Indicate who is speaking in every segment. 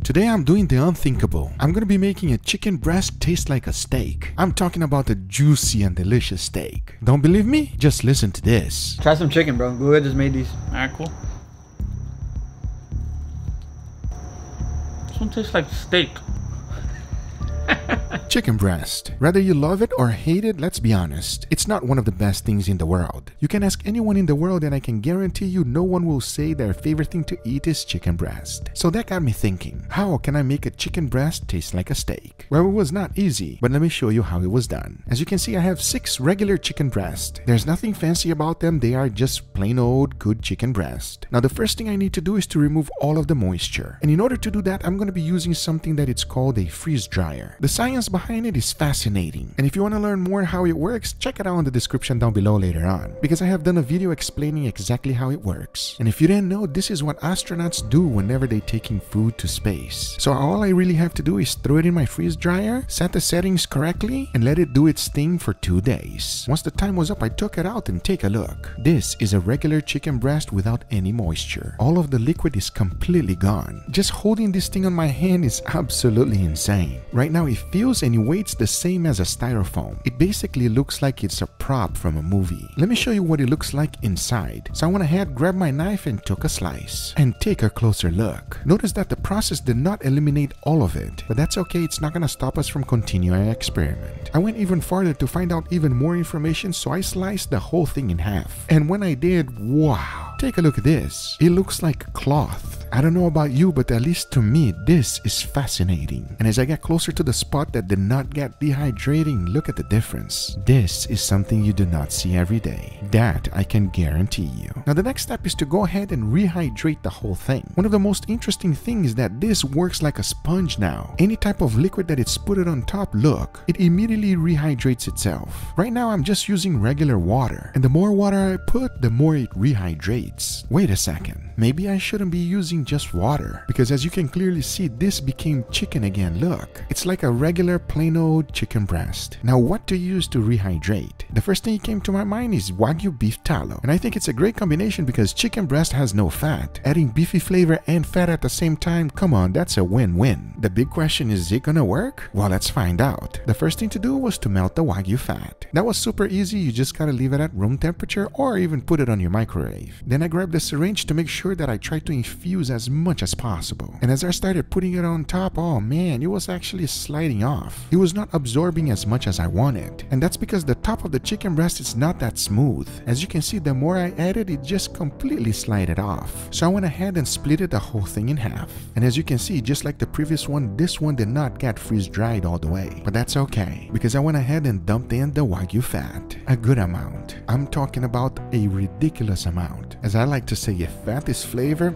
Speaker 1: Today I'm doing the unthinkable. I'm gonna be making a chicken breast taste like a steak. I'm talking about a juicy and delicious steak. Don't believe me? Just listen to this.
Speaker 2: Try some chicken, bro. Google just made these.
Speaker 3: Alright, cool. This one tastes like steak.
Speaker 1: Chicken breast. Whether you love it or hate it, let's be honest, it's not one of the best things in the world. You can ask anyone in the world and I can guarantee you no one will say their favorite thing to eat is chicken breast. So that got me thinking, how can I make a chicken breast taste like a steak? Well, it was not easy, but let me show you how it was done. As you can see, I have 6 regular chicken breast. There's nothing fancy about them, they are just plain old good chicken breast. Now the first thing I need to do is to remove all of the moisture. And in order to do that, I'm going to be using something that it's called a freeze dryer. The science behind it is fascinating, and if you want to learn more how it works, check it out in the description down below later on, because I have done a video explaining exactly how it works. And if you didn't know, this is what astronauts do whenever they're taking food to space. So all I really have to do is throw it in my freeze dryer, set the settings correctly, and let it do its thing for 2 days. Once the time was up, I took it out and take a look. This is a regular chicken breast without any moisture. All of the liquid is completely gone. Just holding this thing on my hand is absolutely insane. Right now it feels and it weights the same as a styrofoam. It basically looks like it's a prop from a movie. Let me show you what it looks like inside. So I went ahead, grabbed my knife and took a slice. And take a closer look. Notice that the process did not eliminate all of it, but that's okay, it's not gonna stop us from continuing our experiment. I went even farther to find out even more information, so I sliced the whole thing in half. And when I did, wow! Take a look at this. It looks like cloth. I don't know about you, but at least to me, this is fascinating. And as I get closer to the spot that did not get dehydrating, look at the difference. This is something you do not see every day. That I can guarantee you. Now the next step is to go ahead and rehydrate the whole thing. One of the most interesting things is that this works like a sponge now. Any type of liquid that it's put it on top, look, it immediately rehydrates itself. Right now I'm just using regular water, and the more water I put, the more it rehydrates. Wait a second, maybe I shouldn't be using just water, because as you can clearly see, this became chicken again. Look, it's like a regular plain old chicken breast. Now what to use to rehydrate? The first thing that came to my mind is Wagyu beef tallow, and I think it's a great combination because chicken breast has no fat. Adding beefy flavor and fat at the same time, come on, that's a win-win. The big question is it gonna work? Well, let's find out. The first thing to do was to melt the Wagyu fat. That was super easy, you just gotta leave it at room temperature or even put it on your microwave. Then I grabbed the syringe to make sure that I tried to infuse as much as possible. And as I started putting it on top, oh man, it was actually sliding off. It was not absorbing as much as I wanted. And that's because the top of the chicken breast is not that smooth. As you can see, the more I added, it just completely slided off. So I went ahead and split the whole thing in half. And as you can see, just like the previous one, this one did not get freeze dried all the way. But that's okay, because I went ahead and dumped in the Wagyu fat. A good amount. I'm talking about a ridiculous amount. As I like to say, if fat is flavor,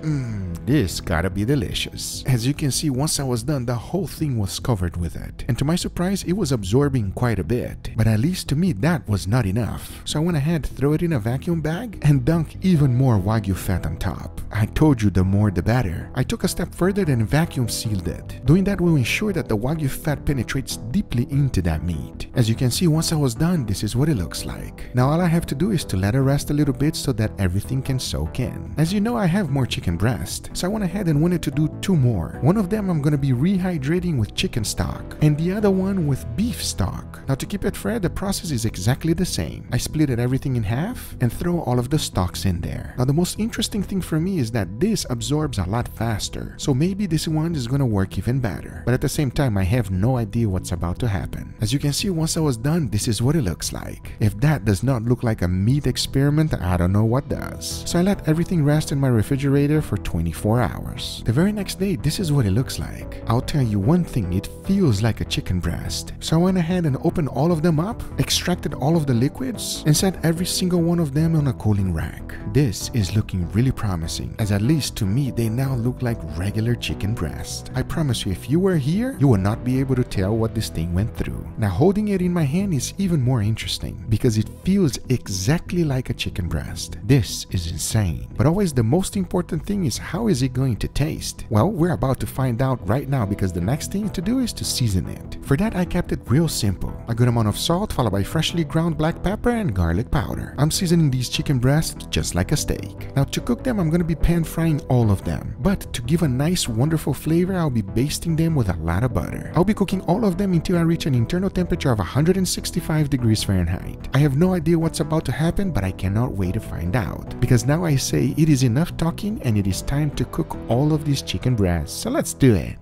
Speaker 1: this gotta be delicious. As you can see, once I was done, the whole thing was covered with it. And to my surprise, it was absorbing quite a bit. But at least to me, that was not enough. So I went ahead, throw it in a vacuum bag, and dunk even more Wagyu fat on top. I told you the more the better. I took a step further and vacuum sealed it. Doing that will ensure that the Wagyu fat penetrates deeply into that meat. As you can see, once I was done, this is what it looks like. Now all I have to do is to let it rest a little bit so that everything can soak in. As you know, I have more chicken breast, so I went ahead and wanted to do 2 more. One of them I'm going to be rehydrating with chicken stock, and the other one with beef stock. Now to keep it fair, the process is exactly the same. I split everything in half and throw all of the stocks in there. Now the most interesting thing for me is that this absorbs a lot faster, so maybe this one is going to work even better. But at the same time, I have no idea what's about to happen. As you can see, once I was done, this is what it looks like. If that does not look like a meat experiment, I don't know what does. So I let everything rest in my refrigerator for 24 hours. The very next day, this is what it looks like. I'll tell you one thing, it feels like a chicken breast. So I went ahead and opened all of them up, extracted all of the liquids, and set every single one of them on a cooling rack. This is looking really promising, as at least to me, they now look like regular chicken breast. I promise you, if you were here, you will not be able to tell what this thing went through. Now holding it in my hand is even more interesting, because it feels exactly like a chicken breast. This is insane. But always the most important thing is how how is it going to taste? Well, we're about to find out right now because the next thing to do is to season it. For that, I kept it real simple. A good amount of salt followed by freshly ground black pepper and garlic powder. I'm seasoning these chicken breasts just like a steak. Now to cook them, I'm going to be pan frying all of them. But to give a nice wonderful flavor, I'll be basting them with a lot of butter. I'll be cooking all of them until I reach an internal temperature of 165 degrees Fahrenheit. I have no idea what's about to happen, but I cannot wait to find out. Because now I say it is enough talking and it is time to cook all of these chicken breasts. So let's do it.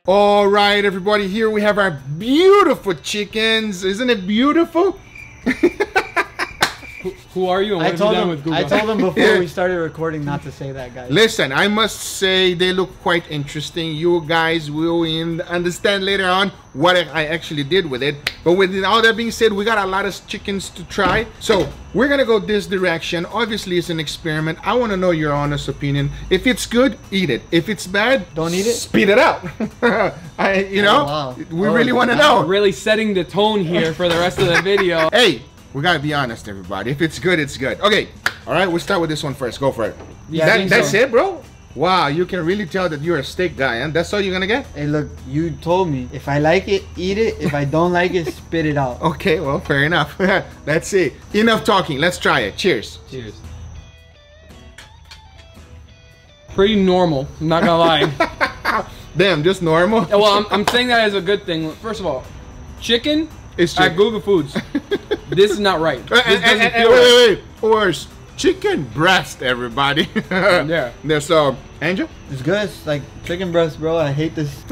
Speaker 3: All right, everybody, here we have our beautiful chickens. Isn't it beautiful?
Speaker 4: Who are you and what have you done with Google?
Speaker 2: I told them before we started recording not to say that, guys.
Speaker 3: Listen, I must say they look quite interesting. You guys will understand later on what I actually did with it. But with all that being said, we got a lot of chickens to try. So we're going to go this direction. Obviously, it's an experiment. I want to know your honest opinion. If it's good, eat it. If it's bad,
Speaker 2: don't eat it.
Speaker 3: Spit it out. We really want to know.
Speaker 4: Really setting the tone here for the rest of the video.
Speaker 3: Hey. We gotta be honest, everybody. If it's good, it's good. Okay, all right. We'll start with this one first. Go for it.
Speaker 4: Yeah,
Speaker 3: that's it, bro. Wow, you can really tell that you're a steak guy, huh? That's all you're gonna get?
Speaker 2: Hey, look, you told me if I like it, eat it. If I don't like it, spit it out.
Speaker 3: Okay, well, fair enough. That's it. Enough talking. Let's try it. Cheers.
Speaker 4: Cheers. Pretty normal. I'm not gonna lie.
Speaker 3: Damn, just normal.
Speaker 4: Yeah, well, I'm saying that as a good thing. First of all, chicken.
Speaker 3: It's
Speaker 4: at Google Foods. This is not right.
Speaker 3: Wait. Worse. Chicken breast, everybody.
Speaker 4: Yeah.
Speaker 3: So, Angel?
Speaker 2: It's good. It's like chicken breast, bro. I hate this.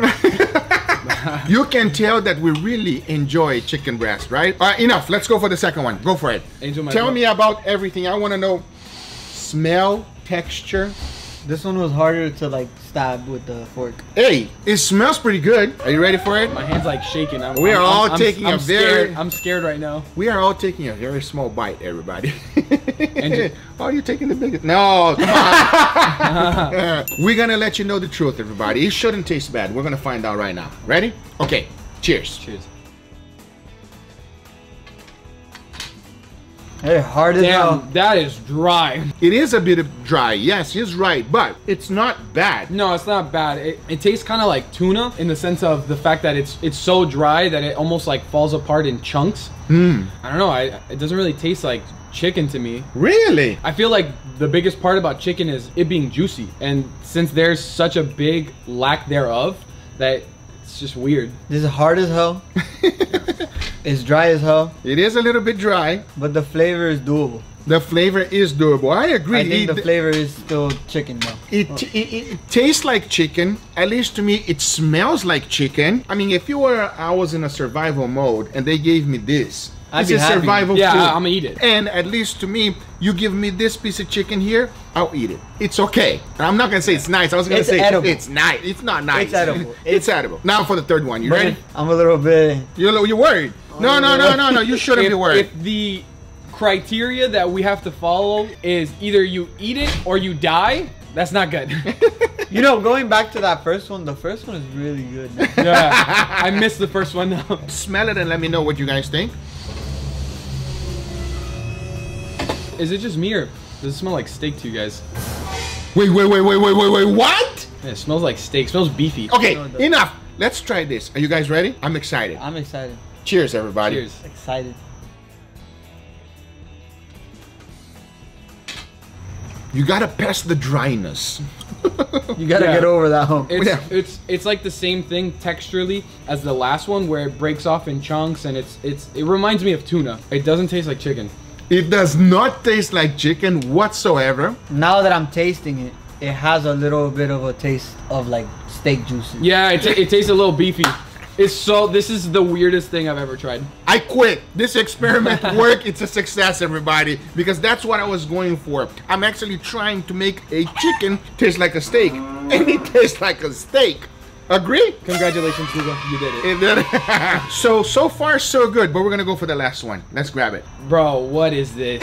Speaker 3: You can tell that we really enjoy chicken breast, right? Enough. Let's go for the second one. Go for it.
Speaker 4: Angel,
Speaker 3: tell me about everything. I want to know smell, texture.
Speaker 2: This one was harder to like stab with the fork.
Speaker 3: Hey, it smells pretty good. Are you ready for it?
Speaker 4: My hand's like shaking. I'm scared right now.
Speaker 3: We are all taking a very small bite, everybody. Oh, are you taking the biggest? No, come on. We're gonna let you know the truth, everybody. It shouldn't taste bad. We're gonna find out right now. Ready? Okay. Cheers.
Speaker 4: Cheers.
Speaker 2: Hey, hard as hell.
Speaker 4: Damn, that is dry.
Speaker 3: It is a bit dry. Yes, he's right, but it's not bad.
Speaker 4: No, it's not bad. It tastes kind of like tuna in the sense of the fact that it's so dry that it almost like falls apart in chunks. I don't know. It doesn't really taste like chicken to me.
Speaker 3: Really?
Speaker 4: I feel like the biggest part about chicken is it being juicy, and since there's such a big lack thereof, that it's just weird.
Speaker 2: This is hard as hell. It's dry as hell.
Speaker 3: It is a little bit dry,
Speaker 2: but the flavor is doable.
Speaker 3: The flavor is doable. I agree.
Speaker 2: I think the flavor is still chicken, though.
Speaker 3: It tastes like chicken. At least to me, it smells like chicken. I mean, if I was in a survival mode and they gave me this. This is survival food.
Speaker 4: Yeah, I'm gonna eat it.
Speaker 3: And at least to me, you give me this piece of chicken here, I'll eat it. It's okay. I'm not gonna say it's nice. I was gonna say edible. It's nice. It's not nice.
Speaker 2: It's edible.
Speaker 3: It's edible. Now for the third one. You ready?
Speaker 2: I'm a little bit.
Speaker 3: You're worried. No. You shouldn't be worried.
Speaker 4: If the criteria that we have to follow is either you eat it or you die, that's not good.
Speaker 2: You know, going back to that first one, the first one is really good.
Speaker 4: Yeah, I missed the first one now.
Speaker 3: Smell it and let me know what you guys think.
Speaker 4: Is it just me or does it smell like steak to you guys?
Speaker 3: Wait, what?
Speaker 4: Yeah, it smells like steak. It smells beefy.
Speaker 3: Okay, enough. Let's try this. Are you guys ready? I'm excited.
Speaker 2: I'm excited.
Speaker 3: Cheers, everybody.
Speaker 4: Cheers.
Speaker 2: Excited.
Speaker 3: You gotta pass the dryness.
Speaker 2: You gotta
Speaker 4: Yeah.
Speaker 2: get over that hump.
Speaker 4: It's like the same thing texturally as the last one, where it breaks off in chunks, and it reminds me of tuna. It doesn't taste like chicken.
Speaker 3: It does not taste like chicken whatsoever.
Speaker 2: Now that I'm tasting it, it has a little bit of a taste of like steak juices.
Speaker 4: Yeah, it tastes a little beefy. This is the weirdest thing I've ever tried.
Speaker 3: I quit. This experiment worked. It's a success, everybody, because that's what I was going for. I'm actually trying to make a chicken taste like a steak, and it tastes like a steak. Agree?
Speaker 4: Congratulations, Hugo. You did it.
Speaker 3: So far so good, but we're gonna go for the last one. Let's grab it.
Speaker 4: Bro, what is this?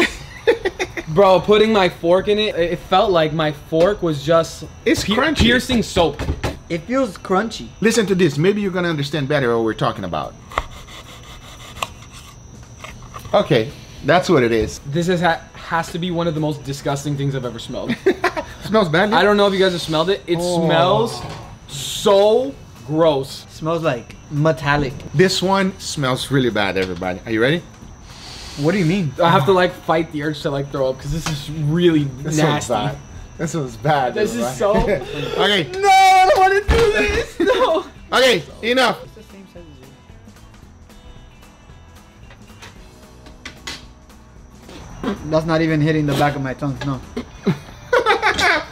Speaker 4: Bro, putting my fork in it, it felt like my fork was just
Speaker 3: It's crunchy.
Speaker 4: piercing soap.
Speaker 2: It feels crunchy.
Speaker 3: Listen to this. Maybe you're gonna understand better what we're talking about. Okay, that's what it is.
Speaker 4: This has to be one of the most disgusting things I've ever smelled.
Speaker 3: Smells bad.
Speaker 4: I don't know if you guys have smelled it. It smells so gross.
Speaker 2: Smells like metallic.
Speaker 3: This one smells really bad, everybody. Are you ready?
Speaker 2: What do you mean?
Speaker 4: I have to like fight the urge to like throw up because this is really nasty.
Speaker 3: This one's bad.
Speaker 4: This is so.
Speaker 3: Okay.
Speaker 4: No, I don't want to do this. No.
Speaker 3: Okay, enough.
Speaker 2: It's the same size as you. That's not even hitting the back of my tongue, no.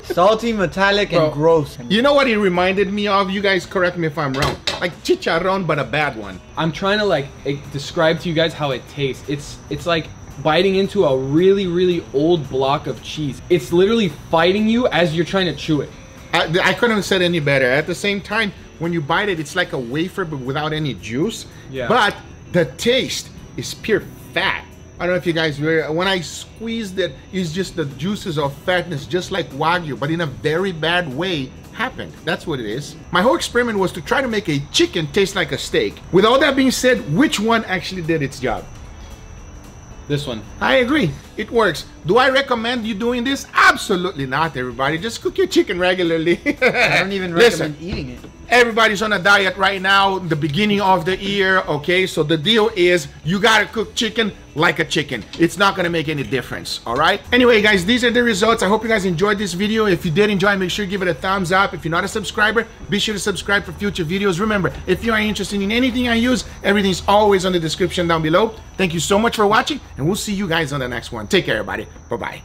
Speaker 2: Salty, metallic,
Speaker 4: Bro.
Speaker 2: and gross.
Speaker 3: You know what it reminded me of? You guys correct me if I'm wrong. Like chicharrón, but a bad one.
Speaker 4: I'm trying to like describe to you guys how it tastes. It's like biting into a really, really old block of cheese. It's literally fighting you as you're trying to chew it.
Speaker 3: I couldn't have said any better. At the same time, when you bite it, it's like a wafer, but without any juice.
Speaker 4: Yeah.
Speaker 3: But the taste is pure fat. I don't know if you guys when I squeezed it, it's just the juices of fatness, just like Wagyu, but in a very bad way happened. That's what it is. My whole experiment was to try to make a chicken taste like a steak. With all that being said, which one actually did its job?
Speaker 4: This one.
Speaker 3: I agree. It works. Do I recommend you doing this? Absolutely not, everybody. Just cook your chicken regularly.
Speaker 2: I don't even
Speaker 3: Listen,
Speaker 2: recommend eating it.
Speaker 3: everybody's on a diet right now, the beginning of the year, okay? So the deal is you gotta cook chicken like a chicken. It's not gonna make any difference, all right? Anyway, guys, these are the results. I hope you guys enjoyed this video. If you did enjoy, make sure you give it a thumbs up. If you're not a subscriber, be sure to subscribe for future videos. Remember, if you are interested in anything I use, everything's always on the description down below. Thank you so much for watching, and we'll see you guys on the next one. Take care, everybody. Bye-bye.